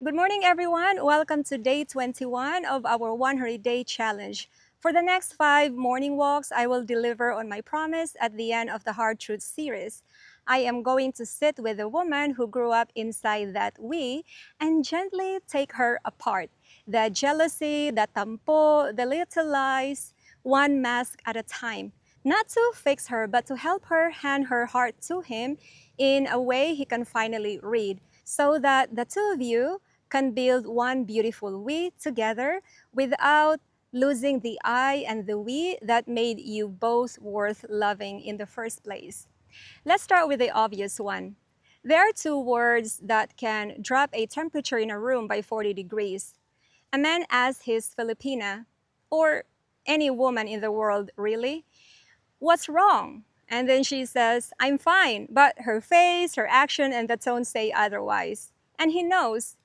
Good morning, everyone. Welcome to day 21 of our 100-day challenge. For the next 5 morning walks, I will deliver on my promise at the end of the Hard Truth series. I am going to sit with a woman who grew up inside that we and gently take her apart. The jealousy, the tampo, the little lies, one mask at a time. Not to fix her, but to help her hand her heart to him in a way he can finally read, so that the two of you can build one beautiful we together without losing the I and the we that made you both worth loving in the first place. Let's start with the obvious one. There are two words that can drop a temperature in a room by 40 degrees. A man asks his Filipina, or any woman in the world really, "What's wrong?" And then she says, "I'm fine," but her face, her action, and the tone say otherwise. And he knows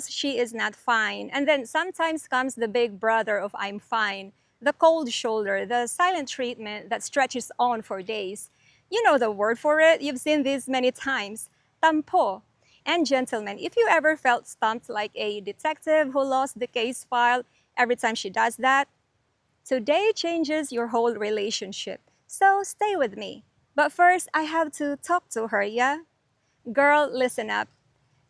she is not fine. And then sometimes comes the big brother of "I'm fine," the cold shoulder, the silent treatment that stretches on for days. You know the word for it. You've seen this many times. Tampo. And gentlemen, if you ever felt stumped like a detective who lost the case file every time she does that, today changes your whole relationship. So stay with me. But first, I have to talk to her, yeah? Girl, listen up.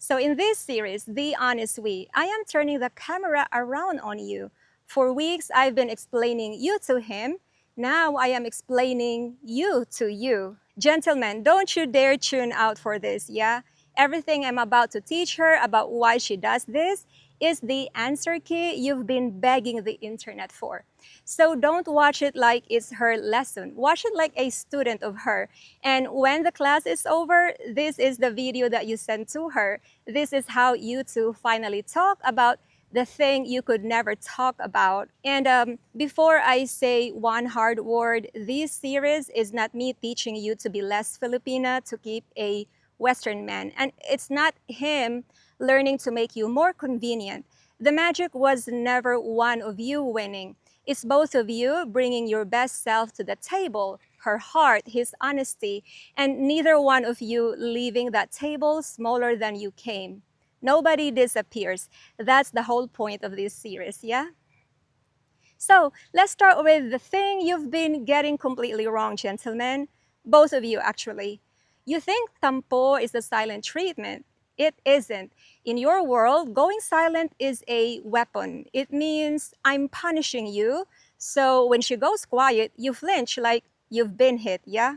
So in this series, The Honest We, I am turning the camera around on you. For weeks, I've been explaining you to him. Now I am explaining you to you. Gentlemen, don't you dare tune out for this, yeah? Everything I'm about to teach her about why she does this is the answer key you've been begging the internet for. So don't watch it like it's her lesson. Watch it like a student of her. And when the class is over, this is the video that you send to her. This is how you two finally talk about the thing you could never talk about. And before I say one hard word, this series is not me teaching you to be less Filipina to keep a Western man. And it's not him learning to make you more convenient. The magic was never one of you winning. It's both of you bringing your best self to the table, her heart, his honesty, and neither one of you leaving that table smaller than you came. Nobody disappears. That's the whole point of this series, yeah? So let's start with the thing you've been getting completely wrong, gentlemen. Both of you, actually. You think tampo is the silent treatment. It isn't. In your world, going silent is a weapon. It means I'm punishing you. So when she goes quiet, you flinch like you've been hit, yeah?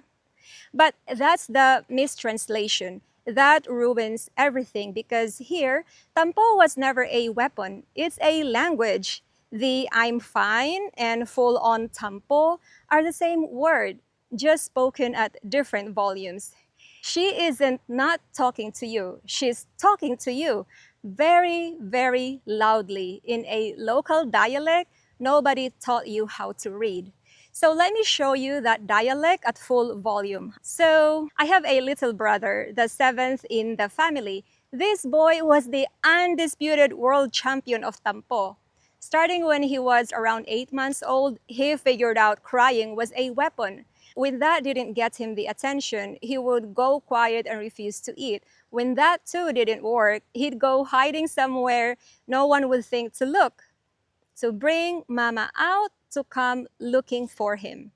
But that's the mistranslation. That ruins everything because here, tampo was never a weapon. It's a language. The "I'm fine" and full-on tampo are the same word, just spoken at different volumes. She isn't not talking to you. She's talking to you very, very loudly in a local dialect nobody taught you how to read. So let me show you that dialect at full volume. So I have a little brother, the seventh in the family. This boy was the undisputed world champion of tampo. Starting when he was around 8 months old, he figured out crying was a weapon. When that didn't get him the attention, he would go quiet and refuse to eat. When that too didn't work, he'd go hiding somewhere no one would think to look, to bring mama out to come looking for him.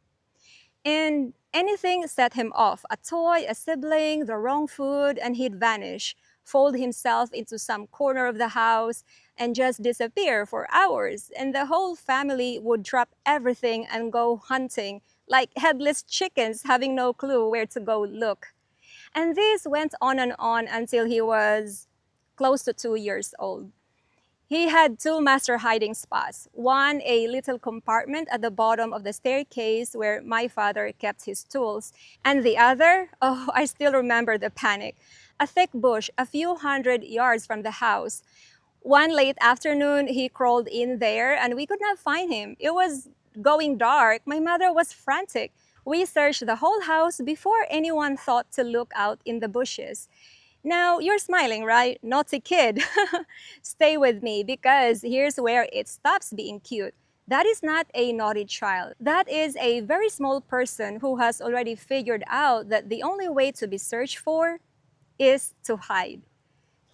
And anything set him off, a toy, a sibling, the wrong food, and he'd vanish, fold himself into some corner of the house, and just disappear for hours. And the whole family would drop everything and go hunting, like headless chickens having no clue where to go look. And this went on and on until he was close to 2 years old. He had two master hiding spots. One, a little compartment at the bottom of the staircase where my father kept his tools. And the other, oh, I still remember the panic. A thick bush a few hundred yards from the house. One late afternoon, he crawled in there and we could not find him. It was going dark. My mother was frantic. We searched the whole house before anyone thought to look out in the bushes. Now, you're smiling, right? Naughty kid. Stay with me because here's where it stops being cute. That is not a naughty child. That is a very small person who has already figured out that the only way to be searched for is to hide.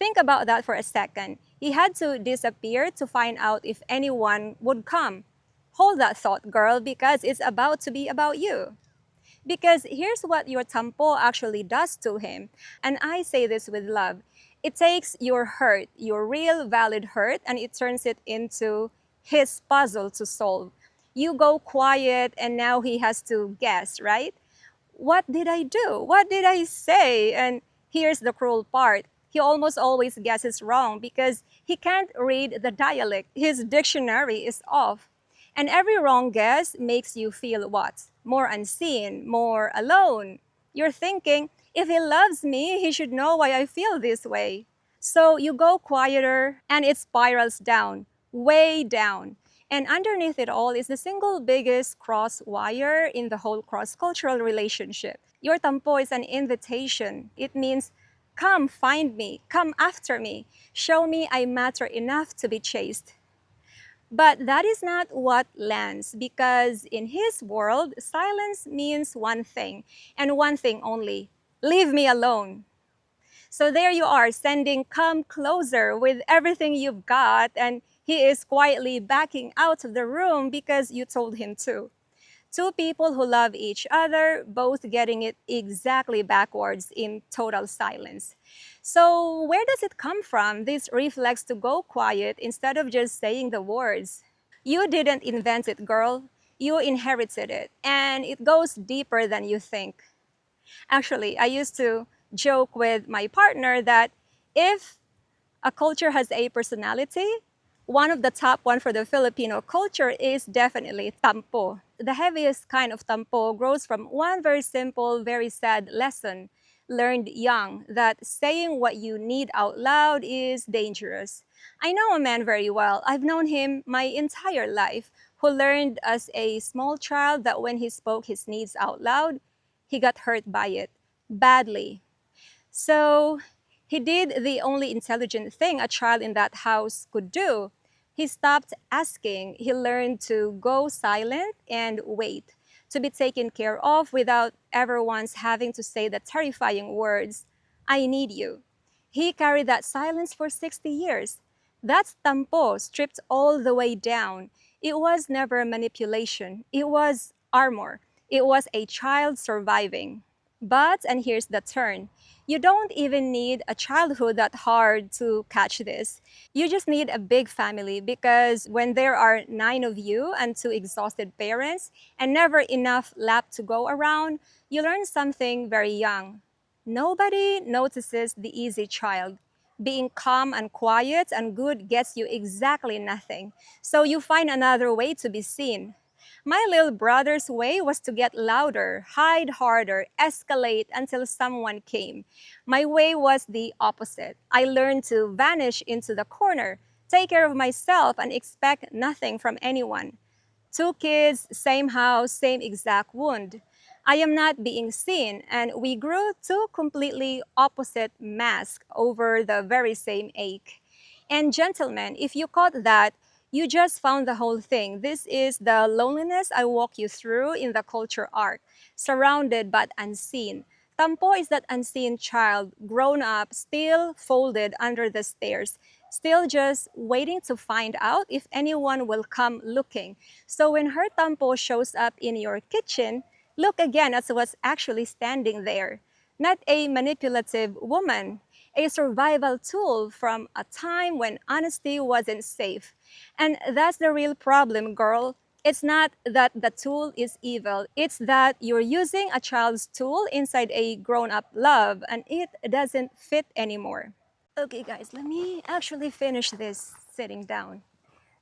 Think about that for a second. He had to disappear to find out if anyone would come. Hold that thought, girl, because it's about to be about you. Because here's what your tampo actually does to him. And I say this with love. It takes your hurt, your real valid hurt, and it turns it into his puzzle to solve. You go quiet, and now he has to guess, right? What did I do? What did I say? And here's the cruel part. He almost always guesses wrong because he can't read the dialect. His dictionary is off. And every wrong guess makes you feel what? More unseen, more alone. You're thinking, if he loves me, he should know why I feel this way. So you go quieter and it spirals down, way down. And underneath it all is the single biggest cross wire in the whole cross cultural relationship. Your tampo is an invitation. It means, come find me, come after me, show me I matter enough to be chased. But that is not what lands because in his world, silence means one thing and one thing only: leave me alone. So there you are, sending come closer with everything you've got, and he is quietly backing out of the room because you told him to. Two people who love each other, both getting it exactly backwards in total silence. So, where does it come from, this reflex to go quiet instead of just saying the words? You didn't invent it, girl. You inherited it, and it goes deeper than you think. Actually, I used to joke with my partner that if a culture has a personality, one of the top one for the Filipino culture is definitely tampo. The heaviest kind of tampo grows from one very simple, very sad lesson learned young, that saying what you need out loud is dangerous. I know a man very well. I've known him my entire life, who learned as a small child that when he spoke his needs out loud, he got hurt by it badly. So he did the only intelligent thing a child in that house could do. He stopped asking. He learned to go silent and wait, to be taken care of without ever once having to say the terrifying words, I need you. He carried that silence for 60 years. That's tampo stripped all the way down. It was never manipulation, it was armor. It was a child surviving. But, and here's the turn, you don't even need a childhood that hard to catch this. You just need a big family because when there are nine of you and two exhausted parents and never enough lap to go around, you learn something very young. Nobody notices the easy child. Being calm and quiet and good gets you exactly nothing. So you find another way to be seen. My little brother's way was to get louder, hide harder, escalate until someone came. My way was the opposite. I learned to vanish into the corner, take care of myself, and expect nothing from anyone. Two kids, same house, same exact wound. I am not being seen, and we grew two completely opposite masks over the very same ache. And gentlemen, if you caught that, you just found the whole thing. This is the loneliness I walk you through in the culture arc, surrounded but unseen. Tampo is that unseen child, grown up, still folded under the stairs, still just waiting to find out if anyone will come looking. So when her tampo shows up in your kitchen, look again at what's actually standing there. Not a manipulative woman, a survival tool from a time when honesty wasn't safe. And that's the real problem, girl. It's not that the tool is evil, it's that you're using a child's tool inside a grown up love and it doesn't fit anymore. Okay, guys, let me actually finish this sitting down.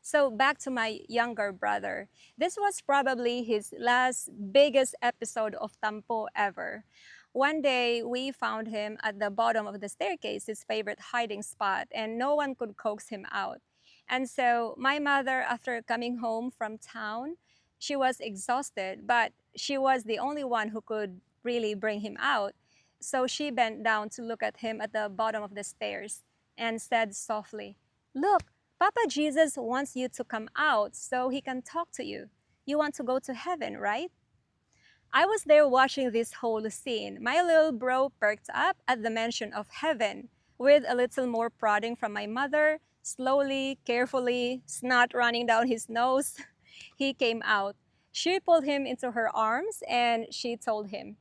So, back to my younger brother. This was probably his last biggest episode of Tampo ever. One day, we found him at the bottom of the staircase, his favorite hiding spot, and no one could coax him out. And so, my mother, after coming home from town, she was exhausted, but she was the only one who could really bring him out. So, she bent down to look at him at the bottom of the stairs and said softly, Look, Papa Jesus wants you to come out so he can talk to you. You want to go to heaven, right? I was there watching this whole scene. My little bro perked up at the mention of heaven. With a little more prodding from my mother, slowly, carefully, snot running down his nose, he came out. She pulled him into her arms and she told him,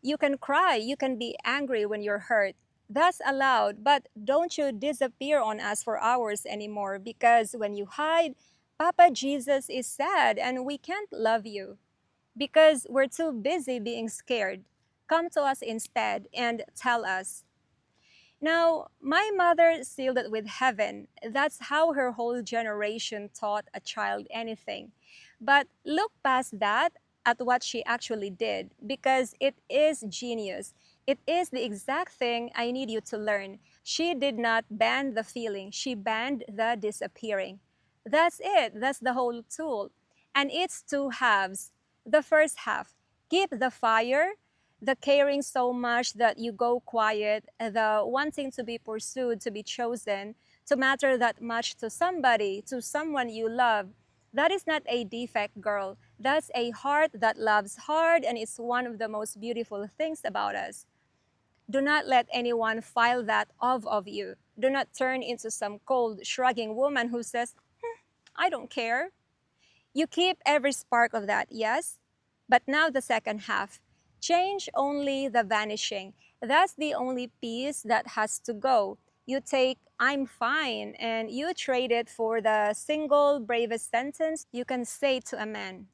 "You can cry, you can be angry when you're hurt. That's allowed, but don't you disappear on us for hours anymore because when you hide, Papa Jesus is sad and we can't love you because we're too busy being scared. Come to us instead and tell us." Now, my mother sealed it with heaven. That's how her whole generation taught a child anything. But look past that at what she actually did because it is genius. It is the exact thing I need you to learn. She did not ban the feeling, she banned the disappearing. That's it, that's the whole tool. And it's two halves. The first half, keep the fire, the caring so much that you go quiet, the wanting to be pursued, to be chosen, to matter that much to somebody, to someone you love. That is not a defect, girl. That's a heart that loves hard, and it's one of the most beautiful things about us. Do not let anyone file that off of you. Do not turn into some cold, shrugging woman who says, "I don't care." You keep every spark of that, yes? But now the second half. Change only the vanishing. That's the only piece that has to go. You take "I'm fine" and you trade it for the single bravest sentence you can say to a man.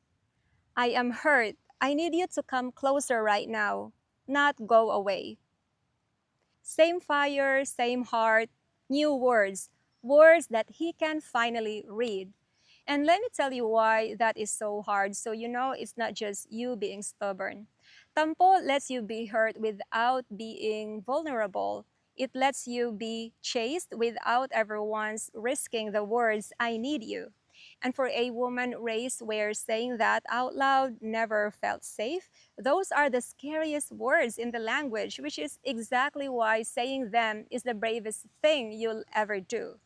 "I am hurt. I need you to come closer right now, not go away." Same fire, same heart, new words, words that he can finally read. And let me tell you why that is so hard. So you know it's not just you being stubborn. Tampo lets you be hurt without being vulnerable. It lets you be chased without ever once risking the words "I need you." And for a woman raised where saying that out loud never felt safe, those are the scariest words in the language, which is exactly why saying them is the bravest thing you'll ever do.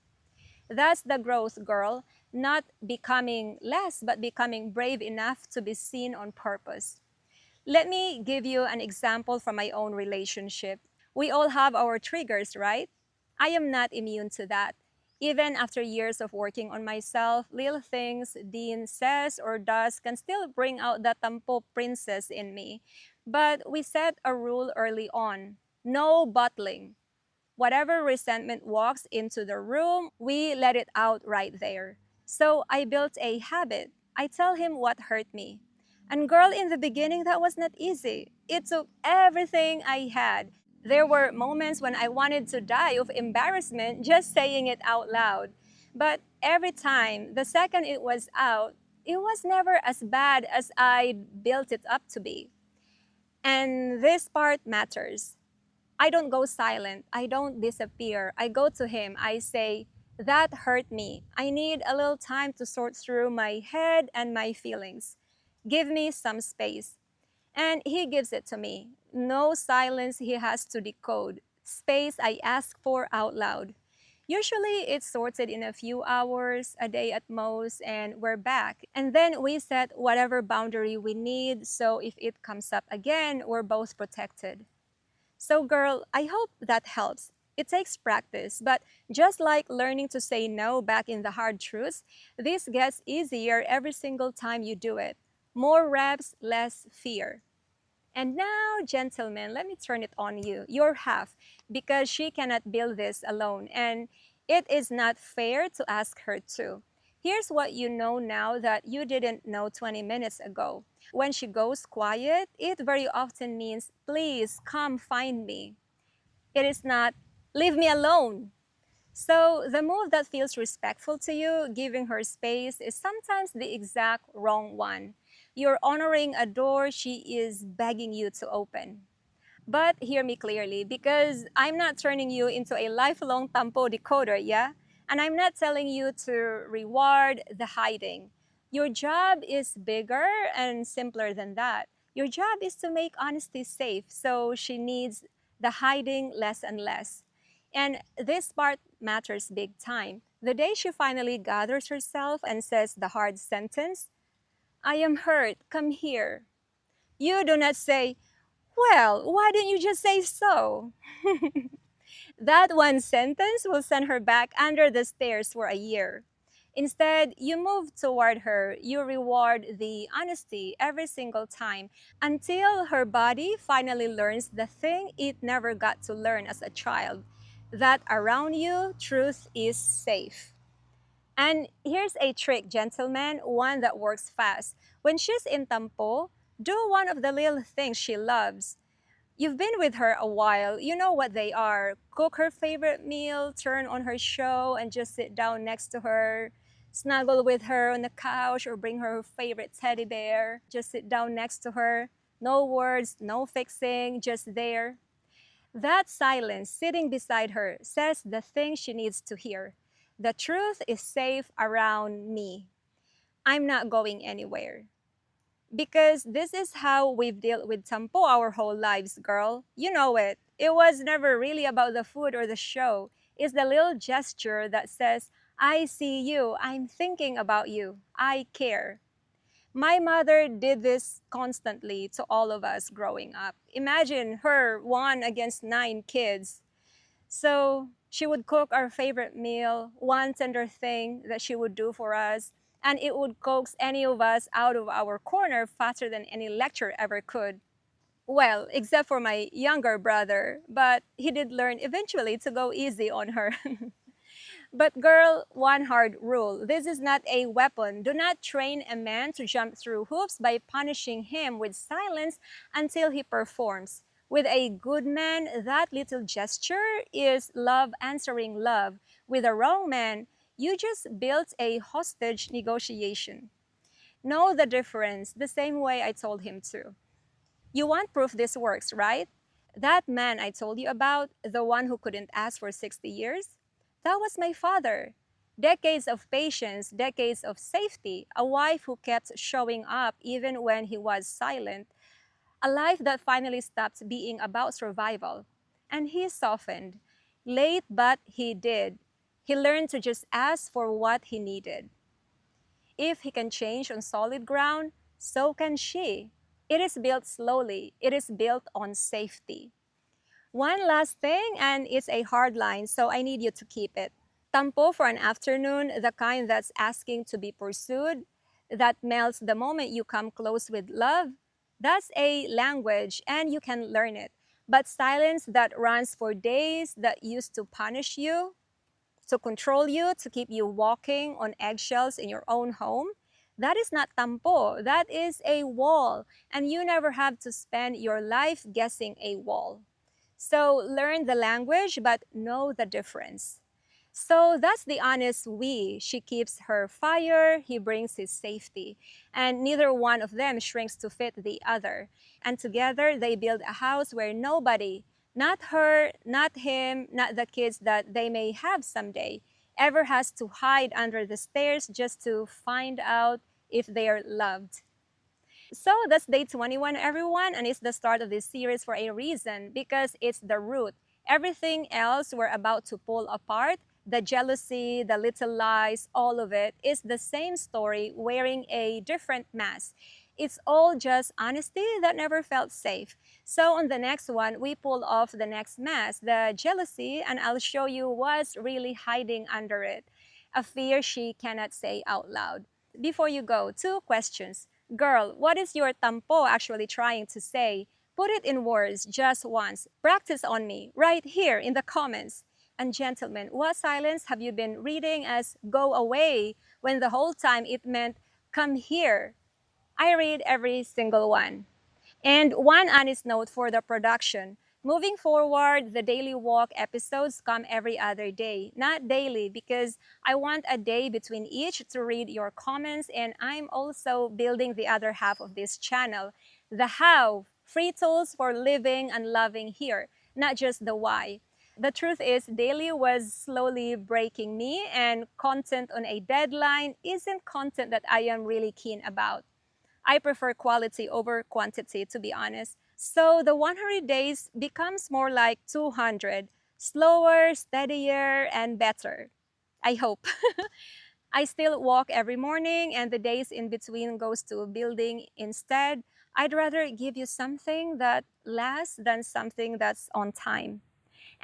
That's the growth, girl. Not becoming less, but becoming brave enough to be seen on purpose. Let me give you an example from my own relationship. We all have our triggers, right? I am not immune to that. Even after years of working on myself, little things Dean says or does can still bring out the Tampo princess in me. But we set a rule early on: no bottling. Whatever resentment walks into the room, we let it out right there. So I built a habit. I tell him what hurt me. And girl, in the beginning, that was not easy. It took everything I had. There were moments when I wanted to die of embarrassment just saying it out loud. But every time, the second it was out, it was never as bad as I built it up to be. And this part matters. I don't go silent. I don't disappear. I go to him. I say, "That hurt me. I need a little time to sort through my head and my feelings. Give me some space." And he gives it to me. No silence he has to decode. Space I ask for out loud. Usually it's sorted in a few hours, a day at most, and we're back. And then we set whatever boundary we need so if it comes up again, we're both protected. So, girl, I hope that helps. It takes practice, but just like learning to say no back in the hard truths, this gets easier every single time you do it. More reps, less fear. And now, gentlemen, let me turn it on you, your half, because she cannot build this alone, and it is not fair to ask her to. Here's what you know now that you didn't know 20 minutes ago. When she goes quiet, it very often means, "Please come find me." It is not, "Leave me alone." So the move that feels respectful to you, giving her space, is sometimes the exact wrong one. You're honoring a door she is begging you to open. But hear me clearly, because I'm not turning you into a lifelong Tampo decoder, yeah? And I'm not telling you to reward the hiding. Your job is bigger and simpler than that. Your job is to make honesty safe, so she needs the hiding less and less. And this part matters big time. The day she finally gathers herself and says the hard sentence, "I am hurt, come here." You do not say, "Well, why didn't you just say so?" That one sentence will send her back under the stairs for a year. Instead, you move toward her, you reward the honesty every single time until her body finally learns the thing it never got to learn as a child, that around you, truth is safe. And here's a trick, gentlemen, one that works fast. When she's in Tampo, do one of the little things she loves. You've been with her a while, you know what they are. Cook her favorite meal, turn on her show, and just sit down next to her. Snuggle with her on the couch or bring her favorite teddy bear. Just sit down next to her. No words, no fixing, just there. That silence sitting beside her says the thing she needs to hear. The truth is safe around me. I'm not going anywhere. Because this is how we've dealt with Tampo our whole lives, girl. You know it. It was never really about the food or the show. It's the little gesture that says, I see you, I'm thinking about you, I care. My mother did this constantly to all of us growing up. Imagine her one against nine kids. So she would cook our favorite meal, one tender thing that she would do for us, and it would coax any of us out of our corner faster than any lecture ever could. Well, except for my younger brother, but he did learn eventually to go easy on her. But girl, one hard rule. This is not a weapon. Do not train a man to jump through hoops by punishing him with silence until he performs. With a good man, that little gesture is love answering love. With a wrong man, you just built a hostage negotiation. Know the difference the same way I told him to. You want proof this works, right? That man I told you about, the one who couldn't ask for 60 years, that was my father. Decades of patience, decades of safety, a wife who kept showing up even when he was silent, a life that finally stopped being about survival. And he softened. Late, but he did. He learned to just ask for what he needed. If he can change on solid ground, so can she. It is built slowly, it is built on safety. One last thing, and it's a hard line, so I need you to keep it. Tampo for an afternoon, the kind that's asking to be pursued, that melts the moment you come close with love, that's a language and you can learn it. But silence that runs for days, that used to punish you, to control you, to keep you walking on eggshells in your own home, that is not tampo. That is a wall. And you never have to spend your life guessing a wall. So learn the language, but know the difference. So that's the honest we. She keeps her fire, he brings his safety. And neither one of them shrinks to fit the other. And together they build a house where nobody, not her, not him, not the kids that they may have someday, ever has to hide under the stairs just to find out if they are loved. So that's day 21, everyone, and it's the start of this series for a reason because it's the root. Everything else we're about to pull apart, the jealousy, the little lies, all of it is the same story wearing a different mask. It's all just honesty that never felt safe. So on the next one, we pull off the next mask, the jealousy, and I'll show you what's really hiding under it. A fear she cannot say out loud. Before you go, two questions. Girl, what is your tampo actually trying to say? Put it in words just once. Practice on me, right here in the comments. And gentlemen, what silence have you been reading as go away when the whole time it meant come here? I read every single one. And one honest note for the production. Moving forward, the daily walk episodes come every other day, not daily, because I want a day between each to read your comments, and I'm also building the other half of this channel, the how, free tools for living and loving here, not just the why. The truth is, daily was slowly breaking me, and content on a deadline isn't content that I am really keen about. I prefer quality over quantity, to be honest. So the 100 days becomes more like 200, slower, steadier, and better. I hope. I still walk every morning and the days in between goes to building instead. I'd rather give you something that lasts than something that's on time.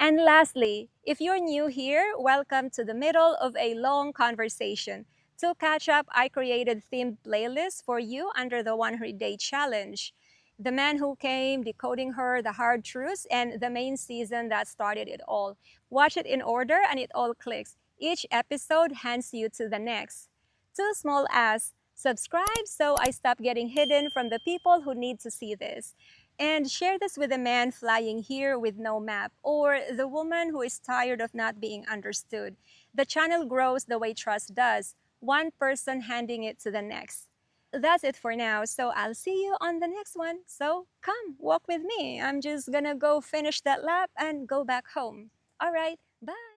And lastly, if you're new here, welcome to the middle of a long conversation. To catch up, I created themed playlists for you under the 100 Day Challenge. The Man Who Came, Decoding Her, The Hard Truths, and the main season that started it all. Watch it in order and it all clicks. Each episode hands you to the next. Too small as subscribe so I stop getting hidden from the people who need to see this. And share this with the man flying here with no map, or the woman who is tired of not being understood. The channel grows the way trust does, one person handing it to the next. That's it for now, so I'll see you on the next one. So come, walk with me. I'm just gonna go finish that lap and go back home. All right, bye.